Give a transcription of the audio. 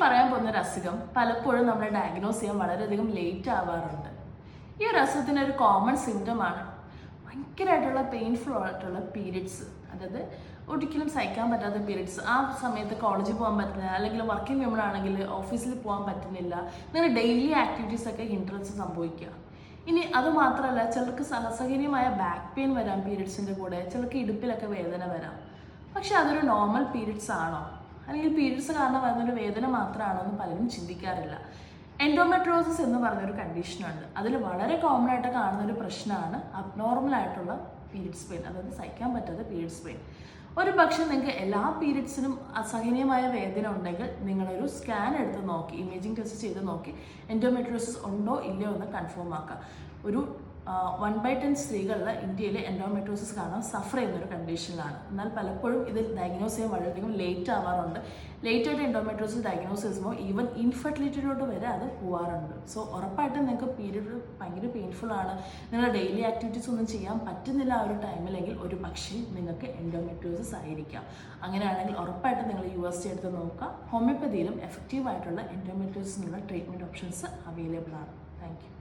പറയാൻ പോകുന്ന ഒരു അസുഖം പലപ്പോഴും നമ്മൾ ഡയഗ്നോസ് ചെയ്യാൻ വളരെയധികം ലേറ്റ് ആവാറുണ്ട്. ഈ ഒരു അസുഖത്തിൻ്റെ ഒരു കോമൺ സിംറ്റമാണ് ഭയങ്കരമായിട്ടുള്ള പെയിൻഫുൾ ആയിട്ടുള്ള പീരിയഡ്സ്. അതായത് ഒരിക്കലും സഹിക്കാൻ പറ്റാത്ത പീരിയഡ്സ്. ആ സമയത്ത് കോളേജിൽ പോകാൻ പറ്റുന്നില്ല, അല്ലെങ്കിൽ വർക്കിംഗ് വിമൺ ആണെങ്കിൽ ഓഫീസിൽ പോകാൻ പറ്റുന്നില്ല, നിങ്ങളുടെ ഡെയിലി ആക്ടിവിറ്റീസൊക്കെ ഹിൻഡ്രൻസ് സംഭവിക്കുക. ഇനി അതുമാത്രമല്ല, ചിലർക്ക് അസഹനീയമായ ബാക്ക് പെയിൻ വരാം പീരിയഡ്സിൻ്റെ കൂടെ, ചിലർക്ക് ഇടുപ്പിലൊക്കെ വേദന വരാം. പക്ഷെ അതൊരു നോർമൽ പീരിയഡ്സ് ആണോ, അല്ലെങ്കിൽ പീരിയഡ്സ് കാരണം വരുന്നൊരു വേദന മാത്രമാണോ എന്ന് പലരും ചിന്തിക്കാറില്ല. എൻഡോമെട്രിയോസിസ് എന്ന് പറഞ്ഞൊരു കണ്ടീഷനുണ്ട്. അതിൽ വളരെ കോമൺ ആയിട്ട് കാണുന്നൊരു പ്രശ്നമാണ് അബ്നോർമൽ ആയിട്ടുള്ള പീരിയഡ്സ് പെയിൻ, അതായത് സഹിക്കാൻ പറ്റാത്ത പീരിയഡ്സ് പെയിൻ. ഒരു പക്ഷേ നിങ്ങൾക്ക് എല്ലാ പീരിയഡ്സിനും അസഹനീയമായ വേദന ഉണ്ടെങ്കിൽ നിങ്ങളൊരു സ്കാൻ എടുത്ത് നോക്കി, ഇമേജിംഗ് ടെസ്റ്റ് ചെയ്ത് നോക്കി എൻഡോമെട്രിയോസിസ് ഉണ്ടോ ഇല്ലയോ എന്ന് കൺഫേം ആക്കുക. ഒരു 1/10 സ്ത്രീകളിൽ ഇന്ത്യയിൽ എൻഡോമെട്രിയോസിസ് കാണാൻ സഫർ ചെയ്യുന്നൊരു കണ്ടീഷനിലാണ്. എന്നാൽ പലപ്പോഴും ഇത് ഡയഗ്നോസ് ചെയ്യാൻ വളരെയധികം ലേറ്റ് ആവാറുണ്ട്. ലേറ്റായിട്ട് എൻഡോമെട്രിയോസിസ് ഡയഗ്നോസ് ചെയ്യുമ്പോൾ ഈവൻ ഇൻഫെർട്ടിലിറ്റിയിലോട്ട് വരെ അത് പോകാറുണ്ട്. സോ ഉറപ്പായിട്ടും നിങ്ങൾക്ക് പീരിയഡ് ഭയങ്കര പെയിൻഫുൾ ആണ്, നിങ്ങളുടെ ഡെയിലി ആക്ടിവിറ്റീസ് ഒന്നും ചെയ്യാൻ പറ്റുന്നില്ല ആ ഒരു ടൈമിലെങ്കിൽ ഒരു പക്ഷേ നിങ്ങൾക്ക് എൻഡോമെട്രിയോസിസ് ആയിരിക്കാം. അങ്ങനെയാണെങ്കിൽ ഉറപ്പായിട്ടും നിങ്ങൾ USG എടുത്ത് നോക്കുക. ഹോമിയോപ്പതിയിലും എഫക്റ്റീവായിട്ടുള്ള എൻഡോമെട്രിയോസിനുള്ള ട്രീറ്റ്മെൻറ്റ് ഓപ്ഷൻസ് അവൈലബിൾ ആണ്. Thank you.